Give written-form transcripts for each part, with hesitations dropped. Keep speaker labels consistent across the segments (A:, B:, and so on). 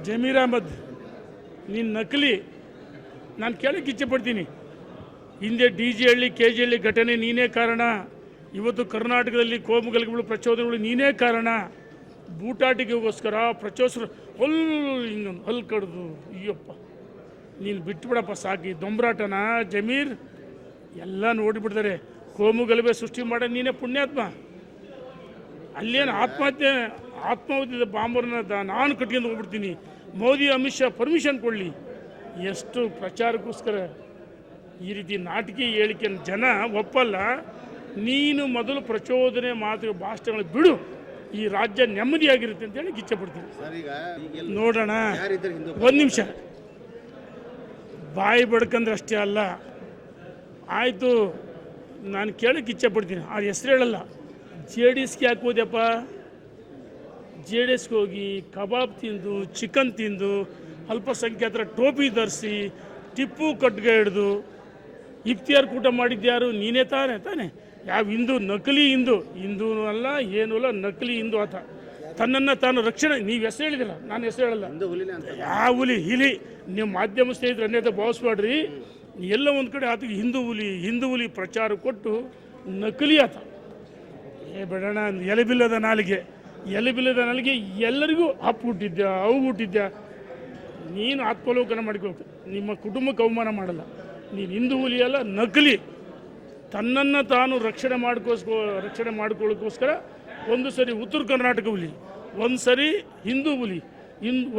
A: ಜಮೀರ್ ಅಹಮದ್, ನೀನು ನಕಲಿ. ನಾನು ಕೇಳಕ್ಕೆ ಇಚ್ಛೆ ಪಡ್ತೀನಿ. ಹಿಂದೆ DG ಹಳ್ಳಿ KG ಹಳ್ಳಿ ಘಟನೆ ನೀನೇ ಕಾರಣ. ಇವತ್ತು ಕರ್ನಾಟಕದಲ್ಲಿ ಕೋಮು ಗಲಭೆಗಳು ಪ್ರಚೋದನೆಗಳು ನೀನೇ ಕಾರಣ. ಬೂಟಾಟಿಕೆಗೋಸ್ಕರ ಪ್ರಚೋದನೆ ಹಿಂಗೊಂದು ಹಲ್ಲು ಕಡ್ದು ಅಯ್ಯಪ್ಪ ನೀನು ಬಿಟ್ಬಿಡಪ್ಪ ಸಾಕಿ ದೊಂಬರಾಟನ. ಜಮೀರ್ ಎಲ್ಲ ನೋಡಿಬಿಡ್ತಾರೆ. ಕೋಮು ಗಲಭೆ ಸೃಷ್ಟಿ ಮಾಡೋ ನೀನೇ ಪುಣ್ಯಾತ್ಮ. ಅಲ್ಲೇನು ಆತ್ಮಾಹುತಿ ಬಾಂಬರ್ನ ನಾನು ಕಟ್ಕೊಂಡು ಹೋಗ್ಬಿಡ್ತೀನಿ. ಮೋದಿ ಅಮಿತ್ ಶಾ ಪರ್ಮಿಷನ್ ಕೊಡಲಿ. ಎಷ್ಟು ಪ್ರಚಾರಕ್ಕೋಸ್ಕರ ಈ ರೀತಿ ನಾಟಕೀಯ ಹೇಳಿಕೆ ಜನ ಒಪ್ಪಲ್ಲ. ನೀನು ಮೊದಲು ಪ್ರಚೋದನೆ ಮಾತು ಭಾಷಣಗಳು ಬಿಡು. ಈ ರಾಜ್ಯ ನೆಮ್ಮದಿಯಾಗಿರುತ್ತೆ ಅಂತೇಳಿ ಇಚ್ಛೆ ಪಡ್ತೀನಿ. ನೋಡೋಣ, ಒಂದು ನಿಮಿಷ ಬಾಯಿ ಬಡ್ಕಂದ್ರೆ ಅಷ್ಟೇ ಅಲ್ಲ. ಆಯಿತು, ನಾನು ಕೇಳೋಕ್ಕೆ ಇಚ್ಛೆ ಪಡ್ತೀನಿ. ಆ ಹೆಸರು ಹೇಳಲ್ಲ. JDSಗೆ ಯಾಕೆ ಹೋದ್ಯಪ್ಪ? JDSಗೆ ಹೋಗಿ ಕಬಾಬ್ ತಿಂದು, ಚಿಕನ್ ತಿಂದು, ಅಲ್ಪಸಂಖ್ಯಾತರ ಟೋಪಿ ಧರಿಸಿ, ಟಿಪ್ಪು ಕಟ್ಗೆ ಹಿಡ್ದು ಇಫ್ತಿಯಾರ್ ಕೂಟ ಮಾಡಿದ್ಯಾರು? ನೀನೇ ತಾನೇ. ಯಾವ ಹಿಂದೂ? ನಕಲಿ ಹಿಂದೂ ಅಲ್ಲ, ಏನೂ ಅಲ್ಲ, ನಕಲಿ ಹಿಂದೂ ಆತ. ತನ್ನನ್ನು ತಾನು ರಕ್ಷಣೆ. ನೀವು ಹೆಸರು ಹೇಳಿದಿರ, ನಾನು ಹೆಸರು ಹೇಳಲ್ಲ. ಯಾವ ಹುಲಿ ಇಲಿ ನೀವು ಮಾಧ್ಯಮ ಸ್ನೇಹಿತರು ಅನ್ಯತೆ ಭಾವಿಸ್ಬೇಡ್ರಿ. ಎಲ್ಲ ಒಂದು ಕಡೆ ಆತಗೆ ಹಿಂದೂ ಹುಲಿ ಪ್ರಚಾರ ಕೊಟ್ಟು ನಕಲಿ ಆತ. ಬೇಡಣ, ಎಲೆಬಿಲ್ಲದ ನಾಲಿಗೆ ಎಲ್ಲರಿಗೂ ಅಪ್ಪು ಹುಟ್ಟಿದ್ಯಾ, ಅವು ಹುಟ್ಟಿದ್ಯಾ. ನೀನು ಆತ್ಮಲೋಕನ ಮಾಡ್ಕೋಬೇಕು. ನಿಮ್ಮ ಕುಟುಂಬಕ್ಕೆ ಅವಮಾನ ಮಾಡಲ್ಲ. ನೀನು ಹಿಂದೂ ಹುಲಿ ಅಲ್ಲ, ನಕಲಿ. ತನ್ನನ್ನು ತಾನು ರಕ್ಷಣೆ ಮಾಡ್ಕೊಳ್ಳೋಕ್ಕೋಸ್ಕರ ಒಂದು ಸರಿ ಉತ್ತರ ಕರ್ನಾಟಕ ಹುಲಿ, ಒಂದು ಸರಿ ಹಿಂದೂ ಹುಲಿ,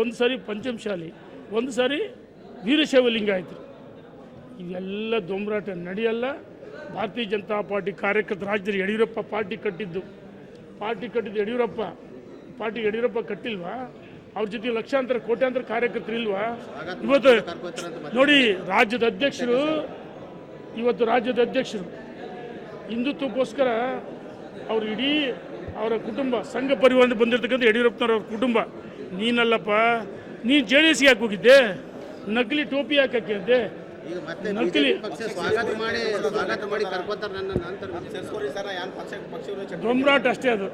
A: ಒಂದು ಸರಿ ಪಂಚಮಶಾಲಿ, ಒಂದು ಸರಿ ವೀರಶೈವ ಲಿಂಗಾಯತರು. ಇವೆಲ್ಲ ದೊಂಬರಾಟ ನಡೆಯಲ್ಲ. ಭಾರತೀಯ ಜನತಾ ಪಾರ್ಟಿ ಕಾರ್ಯಕರ್ತರ ರಾಜ್ಯದಲ್ಲಿ ಯಡಿಯೂರಪ್ಪ ಪಾರ್ಟಿ ಕಟ್ಟಿದ್ದು ಯಡಿಯೂರಪ್ಪ ಕಟ್ಟಿಲ್ವಾ? ಅವ್ರ ಜೊತೆ ಲಕ್ಷಾಂತರ ಕೋಟ್ಯಾಂತರ ಕಾರ್ಯಕರ್ತರು ಇಲ್ವಾ? ಇವತ್ತು ನೋಡಿ, ರಾಜ್ಯದ ಅಧ್ಯಕ್ಷರು ಹಿಂದುತ್ವಕ್ಕೋಸ್ಕರ ಅವರು ಇಡೀ ಅವರ ಕುಟುಂಬ ಸಂಘ ಪರಿವಾರದಿಂದ ಬಂದಿರತಕ್ಕಂಥ ಯಡಿಯೂರಪ್ಪನವ್ರ ಕುಟುಂಬ. ನೀನಲ್ಲಪ್ಪ. ನೀನು JDSಗೆ ಯಾಕೆ ಹೋಗಿದ್ದೆ? ನಕಲಿ ಟೋಪಿ ಯಾಕೆ ಹಾಕಿದ್ದೆ? ನಕಲಿ ದೊಂಬರಾಟ ಅಷ್ಟೇ ಅದು.